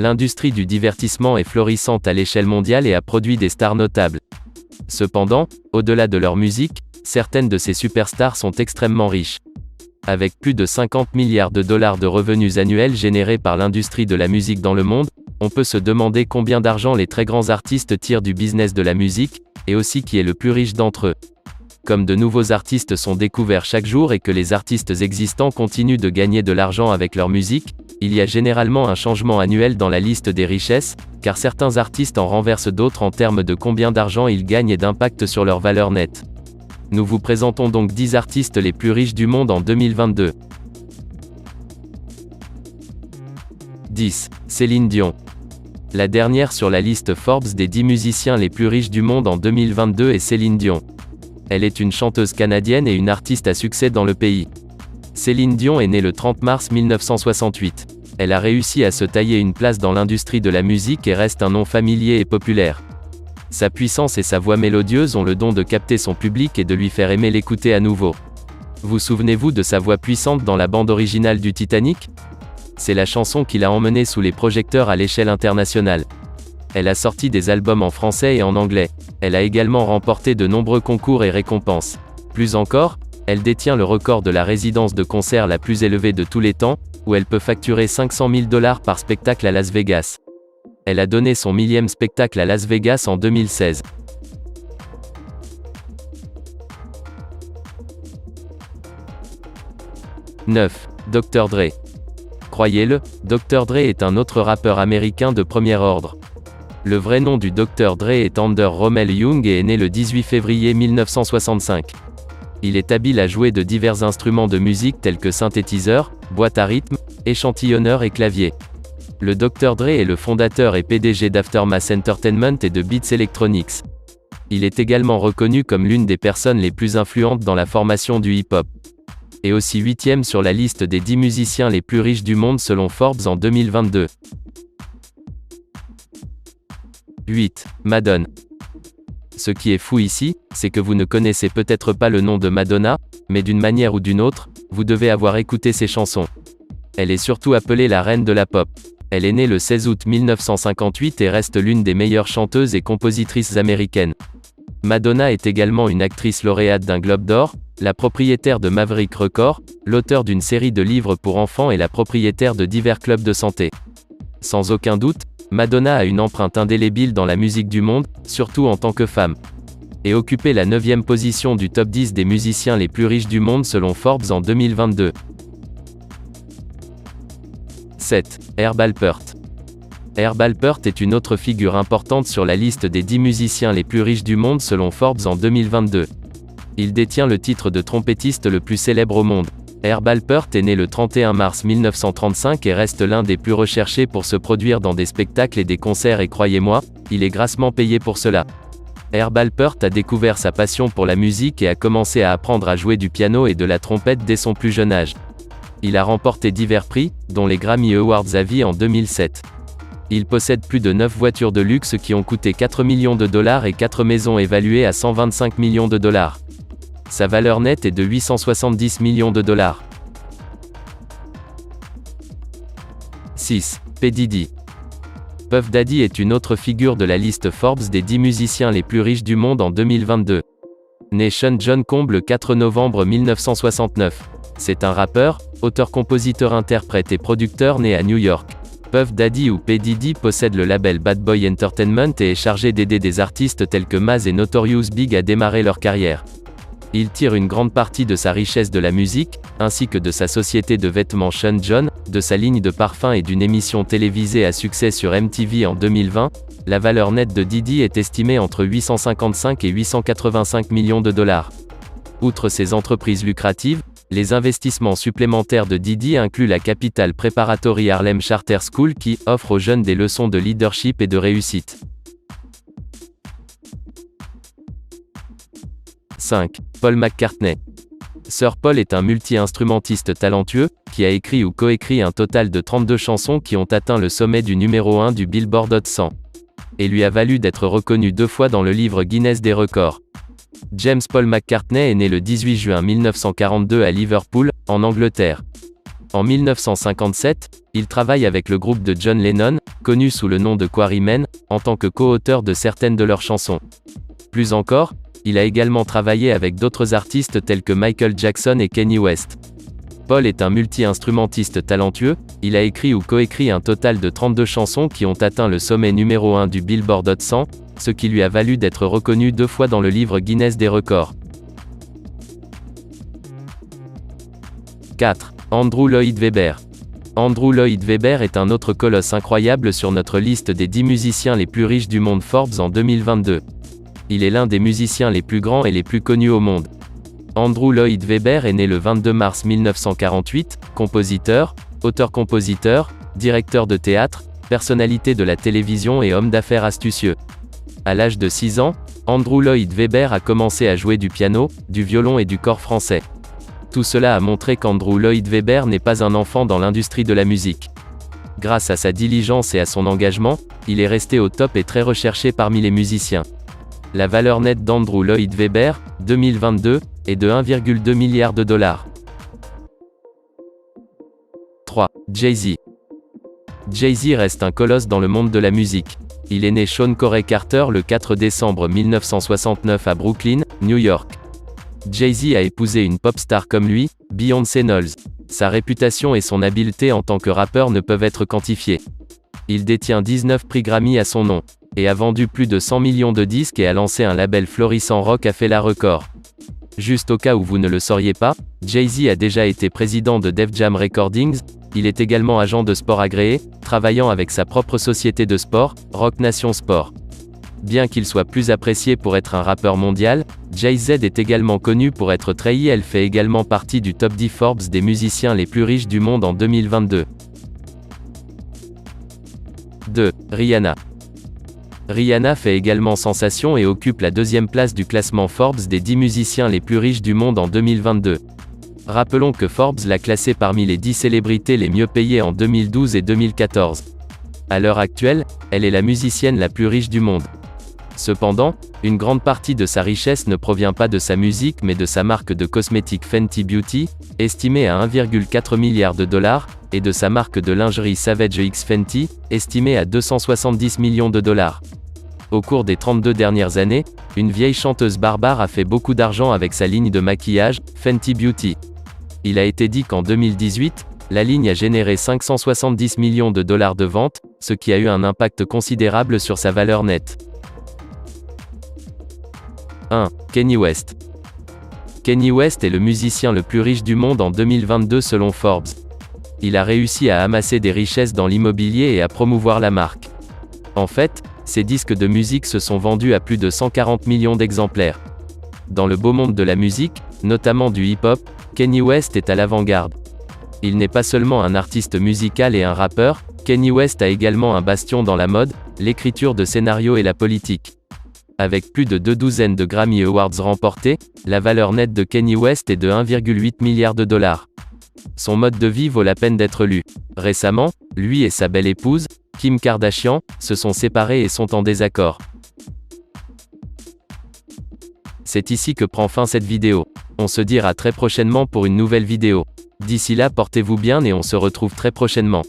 L'industrie du divertissement est florissante à l'échelle mondiale et a produit des stars notables. Cependant, au-delà de leur musique, certaines de ces superstars sont extrêmement riches. Avec plus de 50 milliards de dollars de revenus annuels générés par l'industrie de la musique dans le monde, on peut se demander combien d'argent les très grands artistes tirent du business de la musique, et aussi qui est le plus riche d'entre eux. Comme de nouveaux artistes sont découverts chaque jour et que les artistes existants continuent de gagner de l'argent avec leur musique, il y a généralement un changement annuel dans la liste des richesses, car certains artistes en renversent d'autres en termes de combien d'argent ils gagnent et d'impact sur leur valeur nette. Nous vous présentons donc 10 artistes les plus riches du monde en 2022. 10. Céline Dion. La dernière sur la liste Forbes des 10 musiciens les plus riches du monde en 2022 est Céline Dion. Elle est une chanteuse canadienne et une artiste à succès dans le pays. Céline Dion est née le 30 mars 1968. Elle a réussi à se tailler une place dans l'industrie de la musique et reste un nom familier et populaire. Sa puissance et sa voix mélodieuse ont le don de capter son public et de lui faire aimer l'écouter à nouveau. Vous souvenez-vous de sa voix puissante dans la bande originale du Titanic ? C'est la chanson qui l'a emmenée sous les projecteurs à l'échelle internationale. Elle a sorti des albums en français et en anglais. Elle a également remporté de nombreux concours et récompenses. Plus encore, elle détient le record de la résidence de concert la plus élevée de tous les temps, où elle peut facturer 500 000 $ par spectacle à Las Vegas. Elle a donné son 1000e spectacle à Las Vegas en 2016. « 9. Dr. Dre. Croyez-le, Dr. Dre est un autre rappeur américain de premier ordre. Le vrai nom du Dr. Dre est Ander Rommel Young et est né le 18 février 1965. Il est habile à jouer de divers instruments de musique tels que synthétiseur, boîte à rythme, échantillonneur et clavier. Le Dr. Dre est le fondateur et PDG d'Aftermath Entertainment et de Beats Electronics. Il est également reconnu comme l'une des personnes les plus influentes dans la formation du hip-hop. Et aussi 8e sur la liste des 10 musiciens les plus riches du monde selon Forbes en 2022. 8. Madonna. Ce qui est fou ici, c'est que vous ne connaissez peut-être pas le nom de Madonna, mais d'une manière ou d'une autre, vous devez avoir écouté ses chansons. Elle est surtout appelée la reine de la pop. Elle est née le 16 août 1958 et reste l'une des meilleures chanteuses et compositrices américaines. Madonna est également une actrice lauréate d'un Globe d'Or, la propriétaire de Maverick Records, l'auteur d'une série de livres pour enfants et la propriétaire de divers clubs de santé. Sans aucun doute, Madonna a une empreinte indélébile dans la musique du monde, surtout en tant que femme. Et occupé la 9e position du top 10 des musiciens les plus riches du monde selon Forbes en 2022. 7. Herb Alpert. Herb Alpert est une autre figure importante sur la liste des 10 musiciens les plus riches du monde selon Forbes en 2022. Il détient le titre de trompettiste le plus célèbre au monde. Herb Alpert est né le 31 mars 1935 et reste l'un des plus recherchés pour se produire dans des spectacles et des concerts et croyez-moi, il est grassement payé pour cela. Herb Alpert a découvert sa passion pour la musique et a commencé à apprendre à jouer du piano et de la trompette dès son plus jeune âge. Il a remporté divers prix, dont les Grammy Awards à vie en 2007. Il possède plus de 9 voitures de luxe qui ont coûté 4 millions de dollars et 4 maisons évaluées à 125 millions de dollars. Sa valeur nette est de 870 millions de dollars. 6. P. Diddy. Puff Daddy est une autre figure de la liste Forbes des 10 musiciens les plus riches du monde en 2022. Né Sean John Combs le 4 novembre 1969. C'est un rappeur, auteur-compositeur-interprète et producteur né à New York. Puff Daddy ou P. Diddy possède le label Bad Boy Entertainment et est chargé d'aider des artistes tels que Maz et Notorious Big à démarrer leur carrière. Il tire une grande partie de sa richesse de la musique, ainsi que de sa société de vêtements Sean John, de sa ligne de parfums et d'une émission télévisée à succès sur MTV en 2020. La valeur nette de Diddy est estimée entre 855 et 885 millions de dollars. Outre ces entreprises lucratives, les investissements supplémentaires de Diddy incluent la Capital Preparatory Harlem Charter School qui offre aux jeunes des leçons de leadership et de réussite. 5. Paul McCartney. Sir Paul est un multi-instrumentiste talentueux, qui a écrit ou coécrit un total de 32 chansons qui ont atteint le sommet du numéro 1 du Billboard Hot 100. Et lui a valu d'être reconnu 2 fois dans le livre Guinness des records. James Paul McCartney est né le 18 juin 1942 à Liverpool, en Angleterre. En 1957, il travaille avec le groupe de John Lennon, connu sous le nom de Quarrymen, en tant que co-auteur de certaines de leurs chansons. Plus encore, il a également travaillé avec d'autres artistes tels que Michael Jackson et Kanye West. Paul est un multi-instrumentiste talentueux, il a écrit ou coécrit un total de 32 chansons qui ont atteint le sommet numéro 1 du Billboard Hot 100, ce qui lui a valu d'être reconnu 2 fois dans le livre Guinness des records. 4. Andrew Lloyd Webber. Andrew Lloyd Webber est un autre colosse incroyable sur notre liste des 10 musiciens les plus riches du monde Forbes en 2022. Il est l'un des musiciens les plus grands et les plus connus au monde. Andrew Lloyd Webber est né le 22 mars 1948, compositeur, auteur-compositeur, directeur de théâtre, personnalité de la télévision et homme d'affaires astucieux. À l'âge de 6 ans, Andrew Lloyd Webber a commencé à jouer du piano, du violon et du cor français. Tout cela a montré qu'Andrew Lloyd Webber n'est pas un enfant dans l'industrie de la musique. Grâce à sa diligence et à son engagement, il est resté au top et très recherché parmi les musiciens. La valeur nette d'Andrew Lloyd Webber, 2022, est de 1,2 milliard de dollars. 3. Jay-Z. Jay-Z reste un colosse dans le monde de la musique. Il est né Sean Corey Carter le 4 décembre 1969 à Brooklyn, New York. Jay-Z a épousé une pop star comme lui, Beyoncé Knowles. Sa réputation et son habileté en tant que rappeur ne peuvent être quantifiées. Il détient 19 prix Grammy à son nom, et a vendu plus de 100 millions de disques et a lancé un label florissant rock à Fela Records. Juste au cas où vous ne le sauriez pas, Jay-Z a déjà été président de Def Jam Recordings, il est également agent de sport agréé, travaillant avec sa propre société de sport, Roc Nation Sport. Bien qu'il soit plus apprécié pour être un rappeur mondial, Jay-Z est également connu pour être trahi. Elle fait également partie du top 10 Forbes des musiciens les plus riches du monde en 2022. 2. Rihanna. Rihanna fait également sensation et occupe la 2e place du classement Forbes des 10 musiciens les plus riches du monde en 2022. Rappelons que Forbes l'a classée parmi les 10 célébrités les mieux payées en 2012 et 2014. À l'heure actuelle, elle est la musicienne la plus riche du monde. Cependant, une grande partie de sa richesse ne provient pas de sa musique mais de sa marque de cosmétiques Fenty Beauty, estimée à 1,4 milliard de dollars, et de sa marque de lingerie Savage X Fenty, estimée à 270 millions de dollars. Au cours des 32 dernières années, une vieille chanteuse barbare a fait beaucoup d'argent avec sa ligne de maquillage, Fenty Beauty. Il a été dit qu'en 2018, la ligne a généré 570 millions de dollars de ventes, ce qui a eu un impact considérable sur sa valeur nette. 1. Kanye West. Kanye West est le musicien le plus riche du monde en 2022 selon Forbes. Il a réussi à amasser des richesses dans l'immobilier et à promouvoir la marque. En fait, ses disques de musique se sont vendus à plus de 140 millions d'exemplaires. Dans le beau monde de la musique, notamment du hip-hop, Kanye West est à l'avant-garde. Il n'est pas seulement un artiste musical et un rappeur, Kanye West a également un bastion dans la mode, l'écriture de scénarios et la politique. Avec plus de 22 de Grammy Awards remportés, la valeur nette de Kanye West est de 1,8 milliard de dollars. Son mode de vie vaut la peine d'être lu. Récemment, lui et sa belle épouse, Kim Kardashian, se sont séparés et sont en désaccord. C'est ici que prend fin cette vidéo. On se dira très prochainement pour une nouvelle vidéo. D'ici là, portez-vous bien et on se retrouve très prochainement.